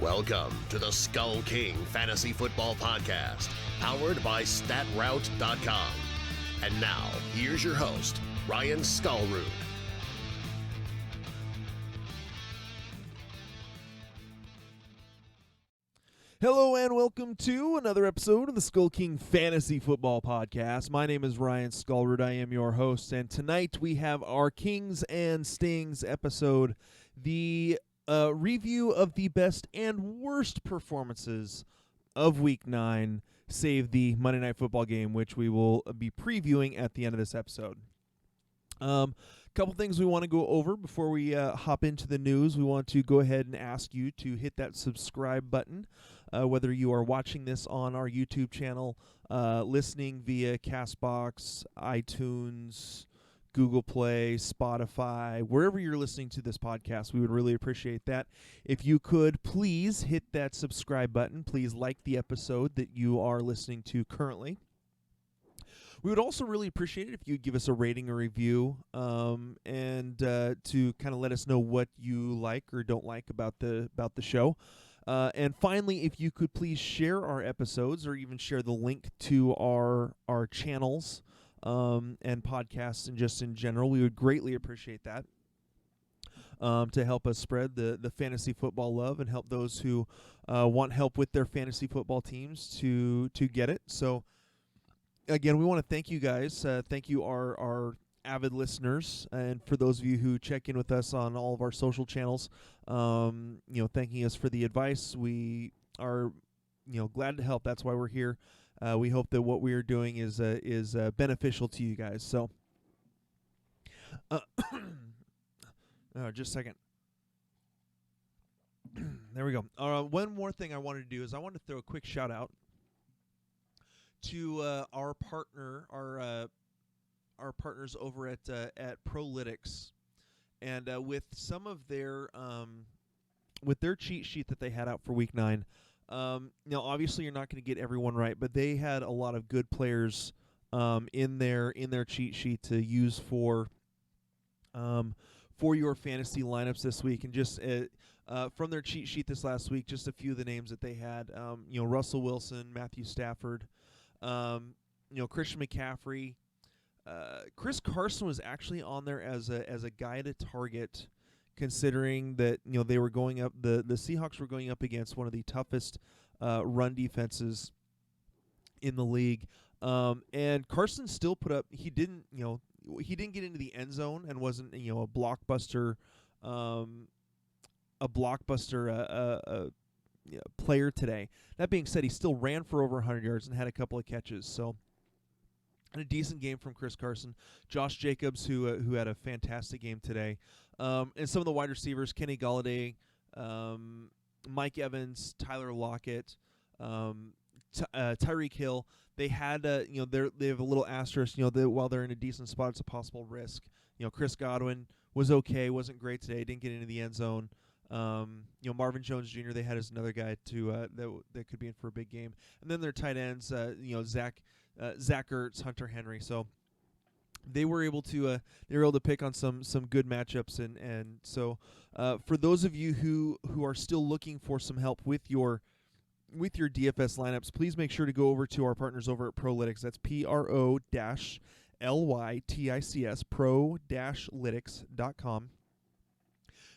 Welcome to the SkullKing Fantasy Football Podcast, powered by StatRoute.com. And now, here's your host, Ryan Skullroot. Hello and welcome to another episode of the SkullKing Fantasy Football Podcast. My name is Ryan Skullroot. I am your host, and tonight we have our Kings and Stings episode, the review of the best and worst performances of Week 9, save the Monday Night Football game, which we will be previewing at the end of this episode. Couple things we want to go over before we hop into the news. We want to go ahead and ask you to hit that subscribe button, whether you are watching this on our YouTube channel, listening via CastBox, iTunes, Google Play, Spotify, wherever you're listening to this podcast. We would really appreciate that. If you could, please hit that subscribe button. Please like the episode that you are listening to currently. We would also really appreciate it if you'd give us a rating or review and to kind of let us know what you like or don't like about the show. And finally, if you could please share our episodes or even share the link to our channels and podcasts and just in general, we would greatly appreciate that to help us spread the fantasy football love and help those who want help with their fantasy football teams to get it. So again, we want to thank you guys. Thank you, our avid listeners, and for those of you who check in with us on all of our social channels, thanking us for the advice. We are, glad to help. That's why we're here. We hope that what we are doing is beneficial to you guys. So, just a second. There we go. One more thing I wanted to do is I wanted to throw a quick shout out to our partner, our partners over at Prolytics, and with some of their with their cheat sheet that they had out for Week 9. Now, obviously, you're not going to get everyone right, but they had a lot of good players in their cheat sheet to use for your fantasy lineups this week. And just from their cheat sheet this last week, just a few of the names that they had: Russell Wilson, Matthew Stafford, Christian McCaffrey. Chris Carson was actually on there as a guy to target, considering that they were going up, the Seahawks were going up against one of the toughest run defenses in the league, and Carson still put up. He didn't get into the end zone and wasn't a blockbuster player today. That being said, he still ran for over 100 yards and had a couple of catches. So, and a decent game from Chris Carson. Josh Jacobs, who had a fantastic game today. And some of the wide receivers, Kenny Golladay, Mike Evans, Tyler Lockett, Tyreek Hill. They had they have a little asterisk. While they're in a decent spot, it's a possible risk. Chris Godwin was okay, wasn't great today, didn't get into the end zone. Marvin Jones Jr. they had as another guy to that could be in for a big game. And then their tight ends, Zach Ertz, Hunter Henry. So they were able to pick on some good matchups, and so for those of you who are still looking for some help with your DFS lineups, please make sure to go over to our partners over at Prolytics. That's Pro-Lytics, pro-lytics.com.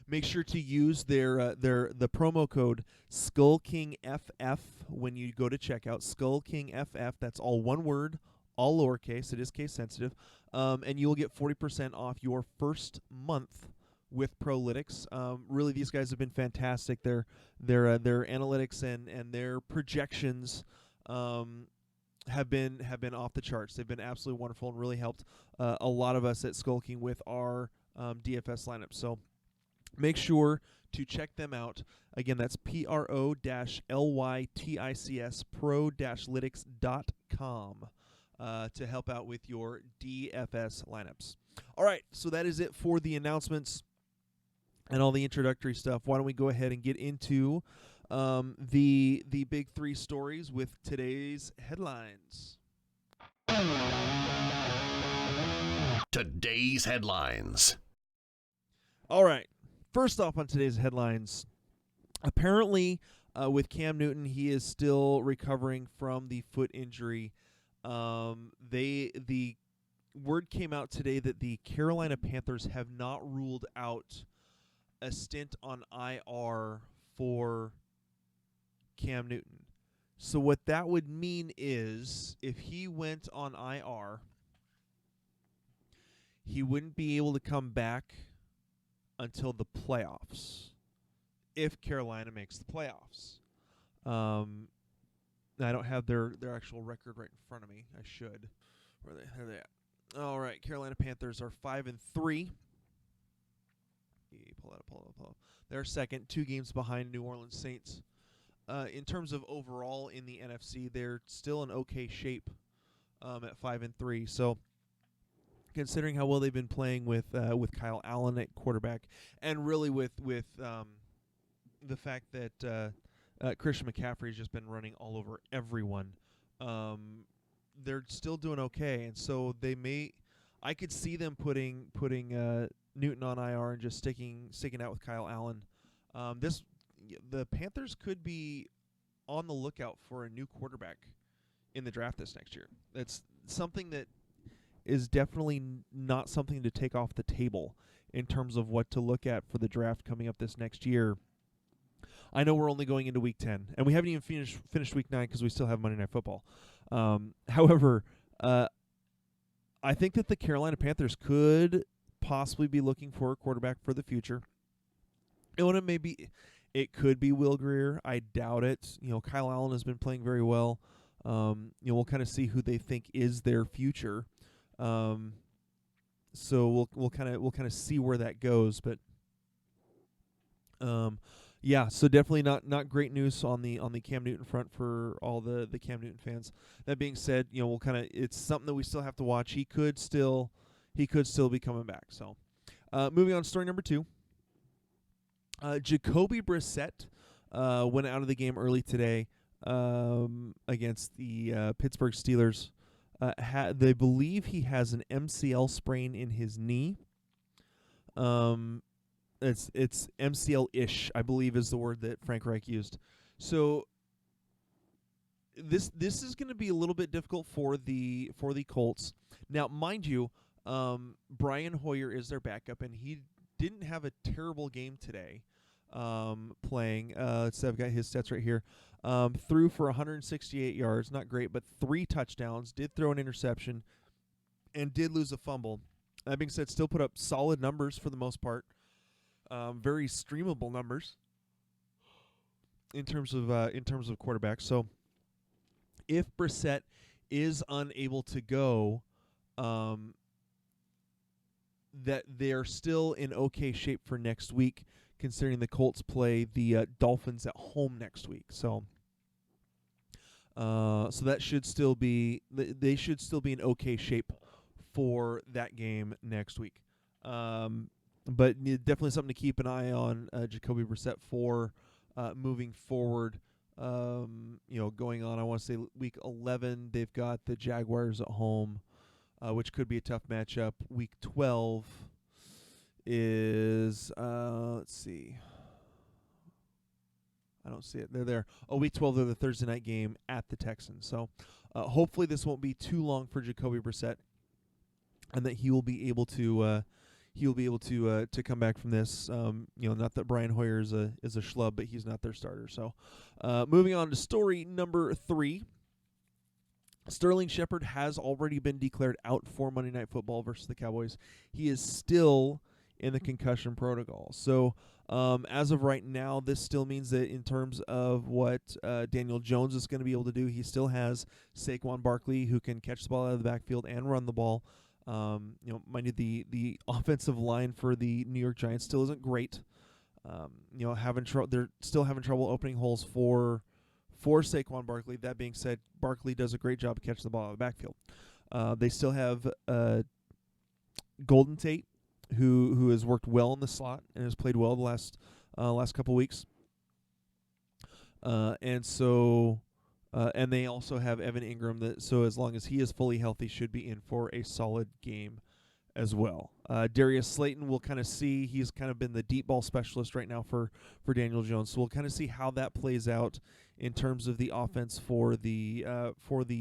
Make sure to use the promo code SkullKingFF when you go to checkout. SkullKingFF. That's all one word, all lowercase. It is case sensitive, and you will get 40% off your first month with Prolytics. Really, these guys have been fantastic. Their analytics and their projections have been off the charts. They've been absolutely wonderful and really helped a lot of us at SkullKing with our DFS lineup. So make sure to check them out. Again, that's Pro-Lytics, pro-lytics.com to help out with your DFS lineups. All right, so that is it for the announcements and all the introductory stuff. Why don't we go ahead and get into the big three stories with today's headlines. Today's headlines. All right. First off on today's headlines, Apparently, with Cam Newton, he is still recovering from the foot injury. The word came out today that the Carolina Panthers have not ruled out a stint on IR for Cam Newton. So what that would mean is if he went on IR, he wouldn't be able to come back until the playoffs if Carolina makes the playoffs. I don't have their actual record right in front of me. I should. Where are they at? All right, Carolina Panthers are 5-3. Pull up. They're second, 2 games behind New Orleans Saints. In terms of overall in the NFC, they're still in okay shape at 5-3. So, considering how well they've been playing with Kyle Allen at quarterback, and really with the fact that Christian McCaffrey has just been running all over everyone, they're still doing okay. And so I could see them putting Newton on IR and just sticking out with Kyle Allen. The Panthers could be on the lookout for a new quarterback in the draft this next year. That's something that is definitely not something to take off the table in terms of what to look at for the draft coming up this next year. I know we're only going into Week 10, and we haven't even finished Week 9 because we still have Monday Night Football. However, I think that the Carolina Panthers could possibly be looking for a quarterback for the future. It could be Will Grier. I doubt it. Kyle Allen has been playing very well. We'll kind of see who they think is their future. So we'll kind of see where that goes. But yeah, so definitely not great news on the Cam Newton front for all the Cam Newton fans. That being said, it's something that we still have to watch. He could still be coming back. So moving on to story number 2. Jacoby Brissett went out of the game early today against the Pittsburgh Steelers. They believe he has an MCL sprain in his knee. It's MCL-ish, I believe, is the word that Frank Reich used. So this is going to be a little bit difficult for the Colts. Now, mind you, Brian Hoyer is their backup, and he didn't have a terrible game today. Playing. Let's see, I've got his stats right here. Threw for 168 yards, not great, but 3 touchdowns. Did throw an interception, and did lose a fumble. That being said, still put up solid numbers for the most part. Very streamable numbers in terms of quarterbacks. So, if Brissett is unable to go, that they're still in okay shape for next week, considering the Colts play the Dolphins at home next week. So that should still be they should still be in okay shape for that game next week. But definitely something to keep an eye on, Jacoby Brissett, for moving forward. Going on, I want to say week 11, they've got the Jaguars at home, which could be a tough matchup. Week 12 is, let's see. I don't see it. They're there. Week 12, they're the Thursday night game at the Texans. So hopefully this won't be too long for Jacoby Brissett, and that he will be able to come back from this. Not that Brian Hoyer is a schlub, but he's not their starter. So moving on to story number 3. Sterling Shepard has already been declared out for Monday Night Football versus the Cowboys. He is still in the concussion protocol. So as of right now, this still means that in terms of what Daniel Jones is going to be able to do, he still has Saquon Barkley, who can catch the ball out of the backfield and run the ball. Mind you, the offensive line for the New York Giants still isn't great. They're still having trouble opening holes for Saquon Barkley. That being said, Barkley does a great job of catching the ball out of the backfield. They still have Golden Tate, who has worked well in the slot and has played well the last couple weeks. And they also have Evan Ingram. So as long as he is fully healthy, should be in for a solid game as well. Darius Slayton, we'll kind of see. He's kind of been the deep ball specialist right now for Daniel Jones. So we'll kind of see how that plays out in terms of the offense for the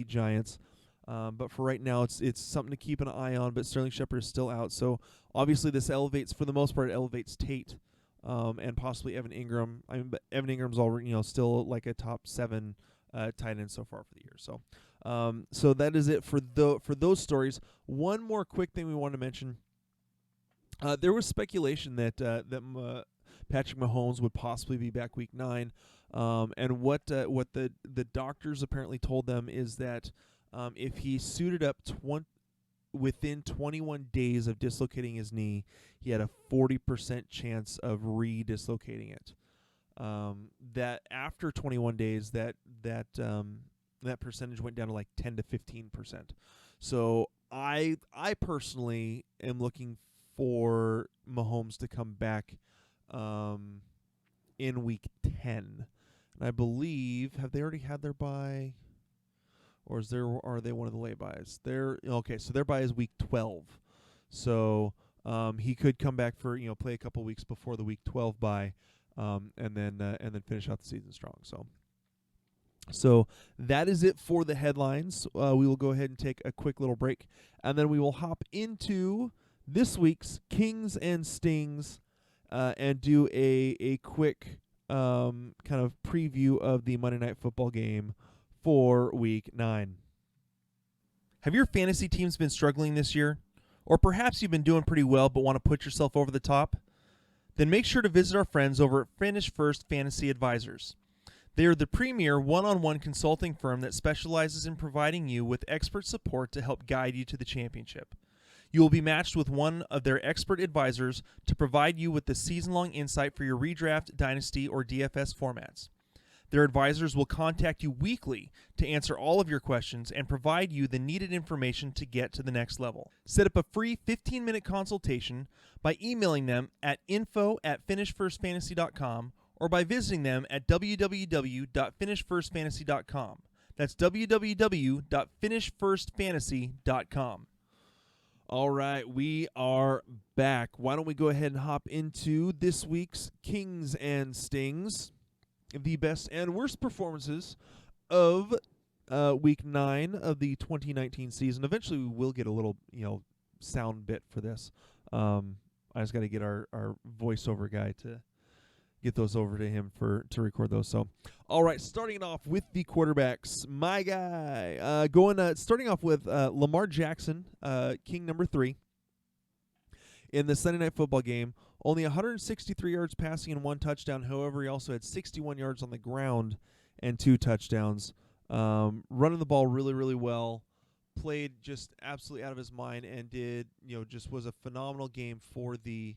Giants. But for right now, it's something to keep an eye on. But Sterling Shepard is still out. So obviously this elevates, for the most part, Tate and possibly Evan Ingram. I mean, but Evan Ingram's already still like a top 7 tight end so far for the year. So that is it for those stories. One more quick thing we want to mention. There was speculation that Patrick Mahomes would possibly be back week 9, and what the doctors apparently told them is that if he suited up within 21 days of dislocating his knee, he had a 40% chance of re-dislocating it. That after 21 days, that percentage went down to like 10 to 15%. So I personally am looking for Mahomes to come back in week 10. And I believe, have they already had their bye? Or are they one of the late buys? So their bye is week 12. So he could come back for play a couple weeks before the week 12 bye, and then finish out the season strong. So that is it for the headlines. We will go ahead and take a quick little break, and then we will hop into this week's Kings and Stings and do a quick kind of preview of the Monday Night Football game for Week 9. Have your fantasy teams been struggling this year? Or perhaps you've been doing pretty well but want to put yourself over the top? Then make sure to visit our friends over at Finish First Fantasy Advisors. They are the premier one-on-one consulting firm that specializes in providing you with expert support to help guide you to the championship. You will be matched with one of their expert advisors to provide you with the season-long insight for your redraft, dynasty, or DFS formats. Their advisors will contact you weekly to answer all of your questions and provide you the needed information to get to the next level. Set up a free 15-minute consultation by emailing them at info@finishfirstfantasy.com or by visiting them at www.finishfirstfantasy.com. That's www.finishfirstfantasy.com. All right, we are back. Why don't we go ahead and hop into this week's Kings and Stings, the best and worst performances of Week 9 of the 2019 season. Eventually, we will get a little, sound bit for this. I just got to get our voiceover guy to get those over to him to record those. So, all right, starting it off with the quarterbacks, my guy starting off with Lamar Jackson, King number 3 in the Sunday Night Football game. Only 163 yards passing and 1 touchdown. However, he also had 61 yards on the ground and 2 touchdowns. Running the ball really, really well. Played just absolutely out of his mind and did, just was a phenomenal game for the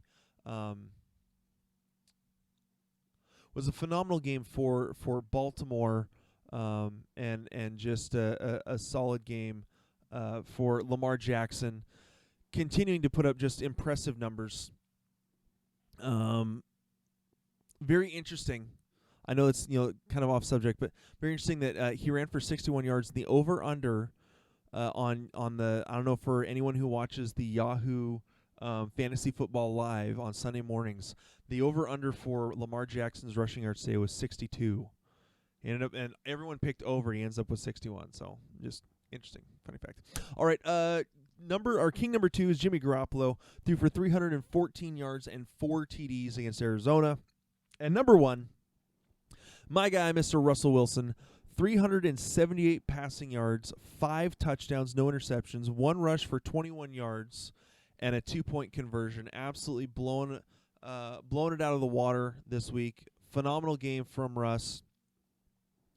for Baltimore, and just a solid game for Lamar Jackson, continuing to put up just impressive numbers. Very interesting. I know it's kind of off subject, but very interesting that he ran for 61 yards. The over/under on the, I don't know, for anyone who watches the Yahoo Fantasy Football Live on Sunday mornings, the over/under for Lamar Jackson's rushing yards today was 62. He ended up, and everyone picked over. He ends up with 61. So just interesting, funny fact. All right, King number 2 is Jimmy Garoppolo, threw for 314 yards and 4 TDs against Arizona. And number 1, my guy, Mr. Russell Wilson, 378 passing yards, 5 touchdowns, no interceptions, 1 rush for 21 yards, and a 2-point conversion. Absolutely blown it out of the water this week. Phenomenal game from Russ.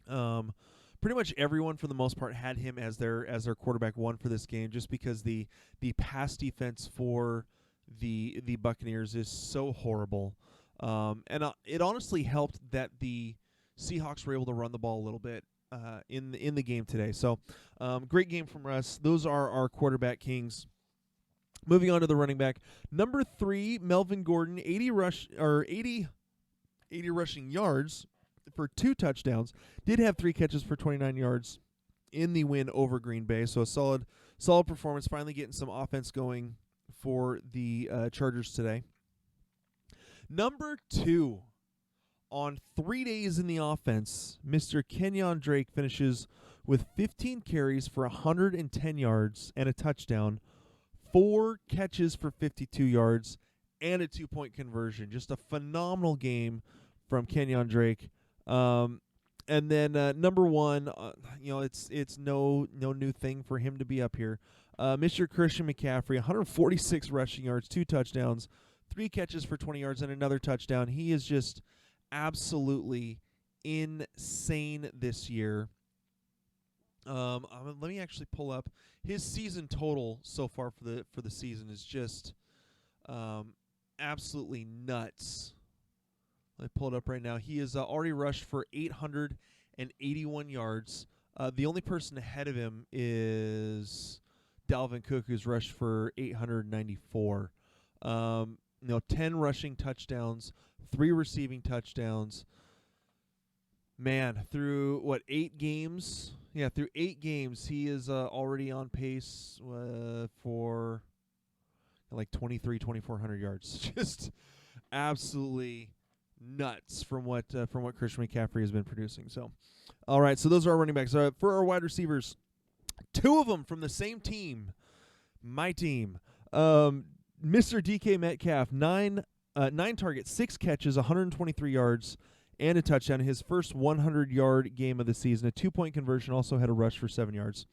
Pretty much everyone, for the most part, had him as their quarterback 1 for this game, just because the pass defense for the Buccaneers is so horrible. And it honestly helped that the Seahawks were able to run the ball a little bit in the game today. So great game from Russ. Those are our quarterback kings. Moving on to the running back, number 3, Melvin Gordon, 80 rushing yards for 2 touchdowns. Did have 3 catches for 29 yards in the win over Green Bay. So a solid performance. Finally getting some offense going for the Chargers today. Number 2, on 3 days in the offense, Mr. Kenyon Drake finishes with 15 carries for 110 yards and a touchdown, 4 catches for 52 yards, and a 2-point conversion. Just a phenomenal game from Kenyon Drake. And then number 1, it's no new thing for him to be up here. Mr. Christian McCaffrey, 146 rushing yards, 2 touchdowns, 3 catches for 20 yards, and another touchdown. He is just absolutely insane this year. Let me actually pull up his season total so far for the season is just absolutely nuts. Let me pull it up right now. He has already rushed for 881 yards. The only person ahead of him is Dalvin Cook, who's rushed for 894. 10 rushing touchdowns, 3 receiving touchdowns. Man, through 8 games? Yeah, through 8 games, he is already on pace for like 2,400 yards. Just absolutely nuts from what Christian McCaffrey has been producing. So, all right, so those are our running backs. For our wide receivers, 2 of them from the same team, my team. Mr. DK Metcalf, 9 targets, 6 catches, 123 yards, and a touchdown. His first 100-yard game of the season. A 2-point conversion, also had a rush for 7 yards.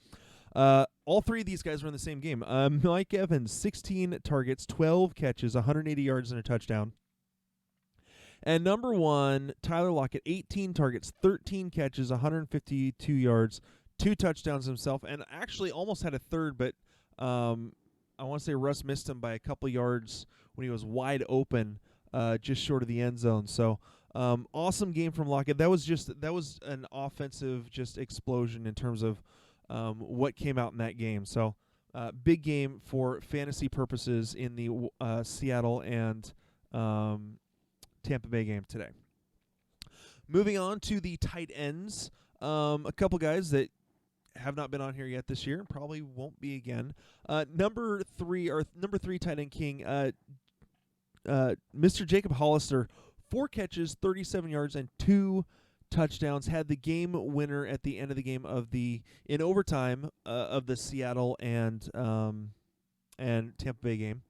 All 3 of these guys were in the same game. Mike Evans, 16 targets, 12 catches, 180 yards, and a touchdown. And number 1, Tyler Lockett, 18 targets, 13 catches, 152 yards, 2 touchdowns himself, and actually almost had a third, but I want to say Russ missed him by a couple yards when he was wide open, just short of the end zone. So awesome game from Lockett. That was an offensive just explosion in terms of what came out in that game. So big game for fantasy purposes in the Seattle and Tampa Bay game today. Moving on to the tight ends, a couple guys that have not been on here yet this year, probably won't be again. Number three tight end king, Mr. Jacob Hollister, 4 catches, 37 yards, and 2 touchdowns. Had the game winner at the end of the game in overtime of the Seattle and Tampa Bay game.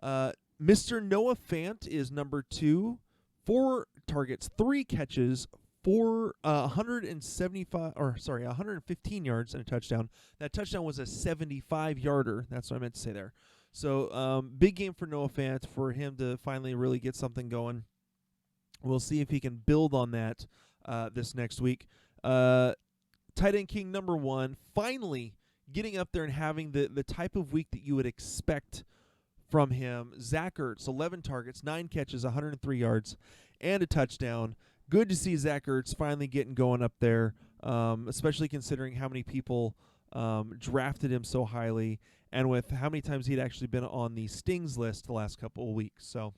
Mr. Noah Fant is number 2, 4 targets, 3 catches, 115 yards and a touchdown. That touchdown was a 75-yarder. That's what I meant to say there. So big game for Noah Fant, for him to finally really get something going. We'll see if he can build on that this next week. Tight end king number 1, finally getting up there and having the type of week that you would expect from him. Zach Ertz, 11 targets, 9 catches, 103 yards, and a touchdown. Good to see Zach Ertz finally getting going up there, especially considering how many people drafted him so highly and with how many times he'd actually been on the Stings list the last couple of weeks. So,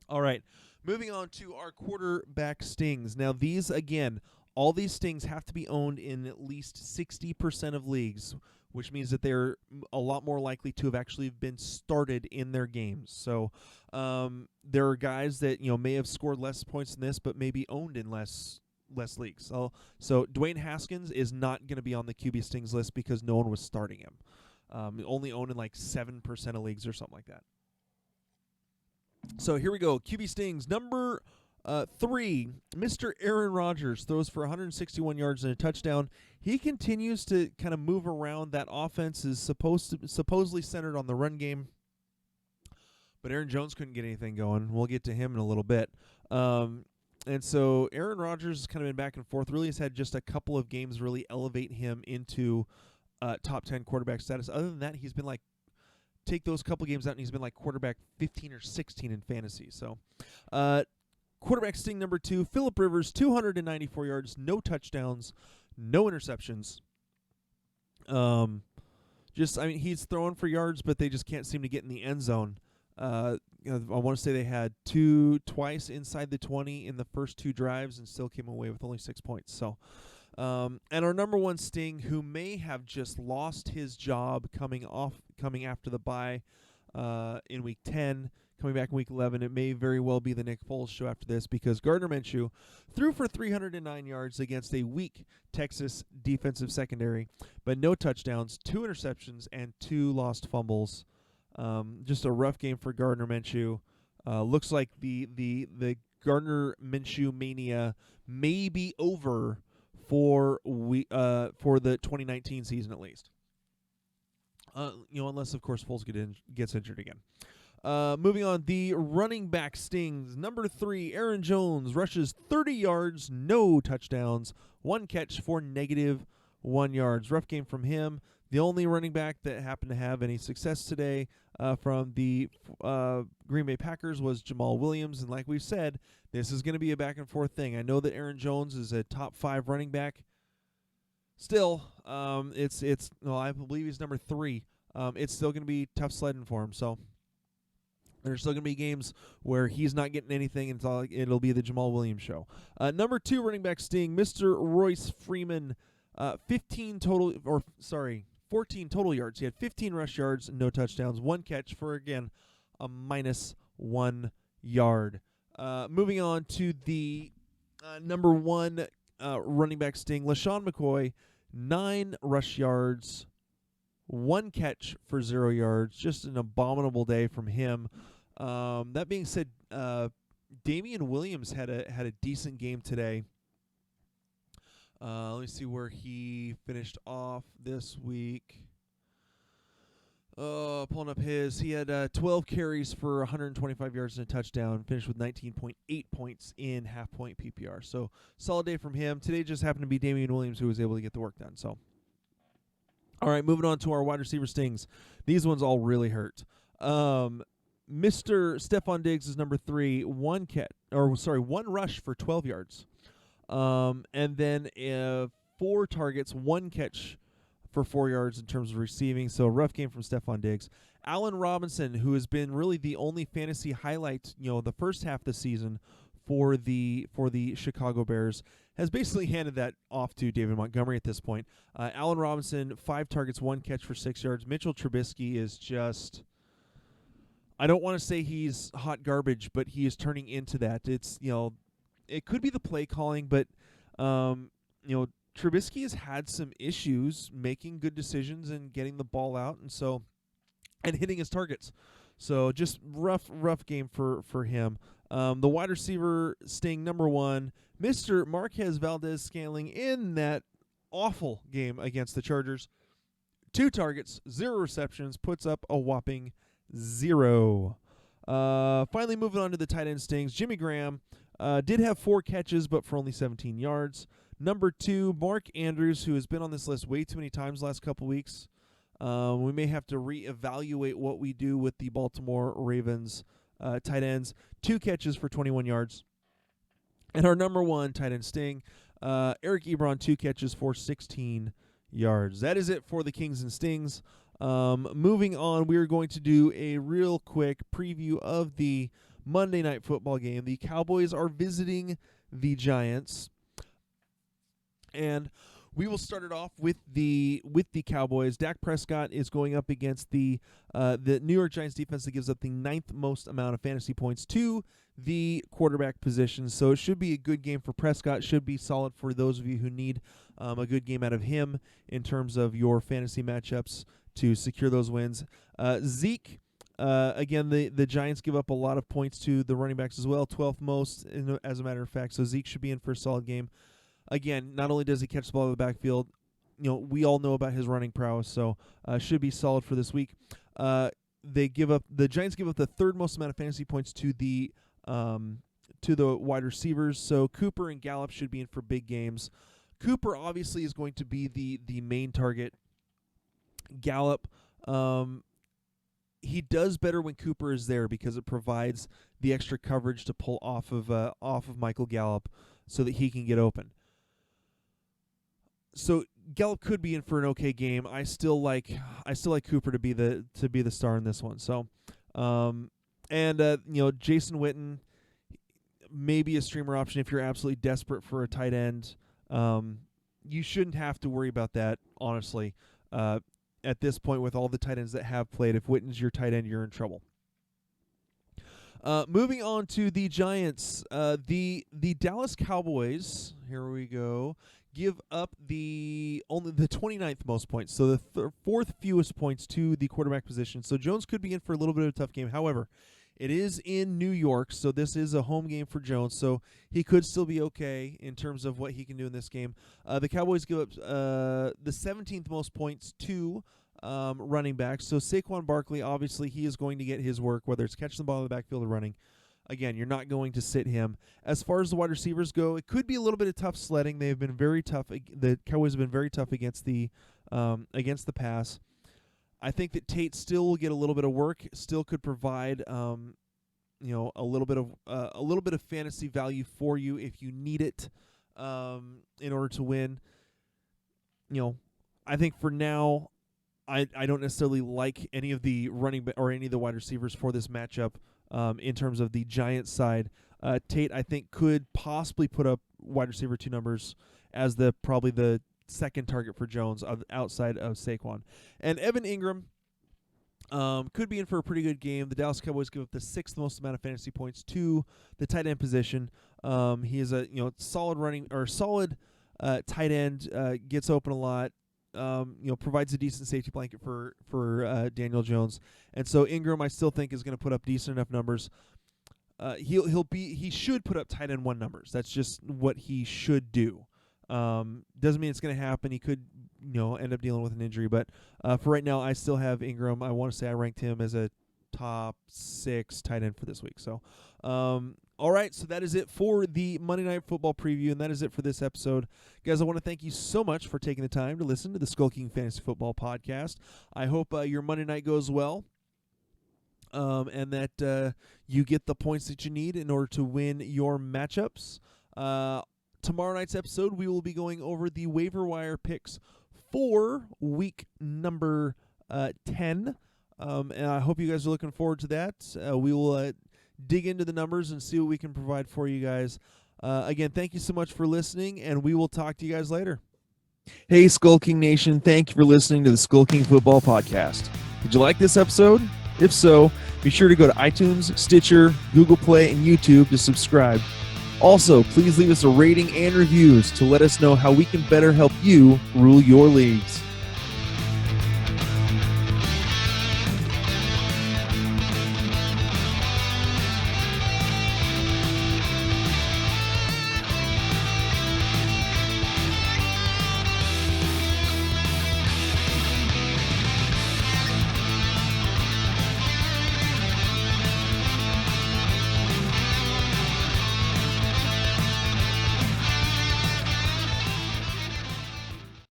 all right, moving on to our quarterback stings. Now, these, again, all these stings have to be owned in at least 60% of leagues, which means that they're a lot more likely to have actually been started in their games. So there are guys that may have scored less points than this, but maybe owned in less leagues. So Dwayne Haskins is not going to be on the QB stings list because no one was starting him. Only owned in like 7% of leagues or something like that. So here we go. QB stings. Number 3, Mr. Aaron Rodgers throws for 161 yards and a touchdown. He continues to kind of move around. That offense is supposedly centered on the run game, but Aaron Jones couldn't get anything going. We'll get to him in a little bit. And so Aaron Rodgers has kind of been back and forth. Really has had just a couple of games really elevate him into top 10 quarterback status. Other than that, he's been like, take those couple games out, and he's been like quarterback 15 or 16 in fantasy. So quarterback sting number 2, Phillip Rivers, 294 yards, no touchdowns, no interceptions. He's throwing for yards, but they just can't seem to get in the end zone. I want to say they had twice inside the 20 in the first 2 drives and still came away with only 6 points. So, and our number 1 sting, who may have just lost his job coming after the bye, in Week 10. Coming back in Week 11, it may very well be the Nick Foles show after this because Gardner Minshew threw for 309 yards against a weak Texas defensive secondary, but no touchdowns, 2 interceptions, and 2 lost fumbles. Just a rough game for Gardner Minshew. Looks like the Gardner Minshew mania may be over for the 2019 season at least. Unless of course Foles gets injured again. Moving on, the running back stings. Number 3, Aaron Jones rushes 30 yards, no touchdowns, 1 catch for -1 yards. Rough game from him. The only running back that happened to have any success today from the Green Bay Packers was Jamal Williams, and like we said, this is going to be a back and forth thing. I know that Aaron Jones is a top 5 running back. Still, I believe he's number 3. It's still going to be tough sledding for him. So there's still going to be games where he's not getting anything, and it'll be the Jamal Williams show. Number 2 running back sting, Mr. Royce Freeman, 14 total yards. He had 15 rush yards, no touchdowns, 1 catch for, again, a -1 yard. Moving on to the number 1 running back sting, LaShawn McCoy, 9 rush yards, 1 catch for 0 yards. Just an abominable day from him. That being said, Damian Williams had a decent game today. Let me see where he finished off this week. Pulling up he had 12 carries for 125 yards and a touchdown, finished with 19.8 points in half-point PPR. So, solid day from him. Today just happened to be Damian Williams who was able to get the work done. So, all right, moving on to our wide receiver stings. These ones all really hurt. Mr. Stephon Diggs is number 3, 1 rush for 12 yards. And then 4 targets, 1 catch for 4 yards in terms of receiving. So a rough game from Stephon Diggs. Allen Robinson, who has been really the only fantasy highlight, the first half of the season for the Chicago Bears, has basically handed that off to David Montgomery at this point. Allen Robinson, 5 targets, 1 catch for 6 yards. Mitchell Trubisky is just, I don't want to say he's hot garbage, but he is turning into that. It's, it could be the play calling, but, Trubisky has had some issues making good decisions and getting the ball out, and hitting his targets. So just rough game for him. The wide receiver sting number 1, Mr. Marquez Valdez-Scantling in that awful game against the Chargers. 2 targets, 0 receptions, puts up a whopping 0. Finally, moving on to the tight end stings. Jimmy Graham did have 4 catches, but for only 17 yards. Number 2, Mark Andrews, who has been on this list way too many times the last couple weeks. We may have to reevaluate what we do with the Baltimore Ravens tight ends. 2 catches for 21 yards. And our number 1 tight end sting, Eric Ebron, 2 catches for 16 yards. That is it for the Kings and Stings. Moving on, we are going to do a real quick preview of the Monday Night Football game. The Cowboys are visiting the Giants. And we will start it off with the Cowboys. Dak Prescott is going up against the New York Giants defense that gives up the 9th most amount of fantasy points to the quarterback position. So it should be a good game for Prescott. Should be solid for those of you who need a good game out of him in terms of your fantasy matchups to secure those wins. Zeke, again, the Giants give up a lot of points to the running backs as well, 12th most, as a matter of fact. So Zeke should be in for a solid game. Again, not only does he catch the ball in the backfield, we all know about his running prowess, so should be solid for this week. The Giants give up the 3rd most amount of fantasy points to the wide receivers, so Cooper and Gallup should be in for big games. Cooper obviously is going to be the main target. Gallup, he does better when Cooper is there because it provides the extra coverage to pull off of Michael Gallup so that he can get open. So Gallup could be in for an okay game. I still like Cooper to be the star in this one. So, Jason Witten may be a streamer option if you're absolutely desperate for a tight end. You shouldn't have to worry about that, honestly. at this point with all the tight ends that have played. If Witten's your tight end, you're in trouble. Moving on to the Giants, the Dallas Cowboys. Here we go. Give up only the 29th most points, so the fourth fewest points to the quarterback position. So Jones could be in for a little bit of a tough game. However, it is in New York, so this is a home game for Jones, so he could still be okay in terms of what he can do in this game. The Cowboys give up the 17th most points to running backs. So Saquon Barkley, obviously, he is going to get his work, whether it's catching the ball in the backfield or running. Again, you're not going to sit him. As far as the wide receivers go, it could be a little bit of tough sledding. They have been very tough. The Cowboys have been very tough against the pass. I think that Tate still will get a little bit of work. Still could provide, a little bit of fantasy value for you if you need it, in order to win. I think for now, I don't necessarily like any of the or any of the wide receivers for this matchup. In terms of the Giants side, Tate, I think, could possibly put up wide receiver 2 numbers as probably the second target for Jones outside of Saquon. And Evan Ingram could be in for a pretty good game. The Dallas Cowboys give up the 6th most amount of fantasy points to the tight end position. He is a solid tight end, gets open a lot. Provides a decent safety blanket for Daniel Jones, and so Ingram I still think is going to put up decent enough numbers. He should put up tight end 1 numbers. That's just what he should do. Doesn't mean it's going to happen. He could end up dealing with an injury, but for right now I still have Ingram. I want to say I ranked him as a top 6 tight end for this week. So all right, so that is it for the Monday Night Football preview, and that is it for this episode. Guys, I want to thank you so much for taking the time to listen to the SkullKing Fantasy Football Podcast. I hope your Monday night goes well, and that you get the points that you need in order to win your matchups. Tomorrow night's episode, we will be going over the waiver wire picks for week number 10, and I hope you guys are looking forward to that. We will dig into the numbers and see what we can provide for you guys. Again, thank you so much for listening, and we will talk to you guys later. Hey, SkullKing Nation, thank you for listening to the SkullKing Football Podcast. Did you like this episode? If so, be sure to go to iTunes, Stitcher, Google Play, and YouTube to subscribe. Also, please leave us a rating and reviews to let us know how we can better help you rule your leagues.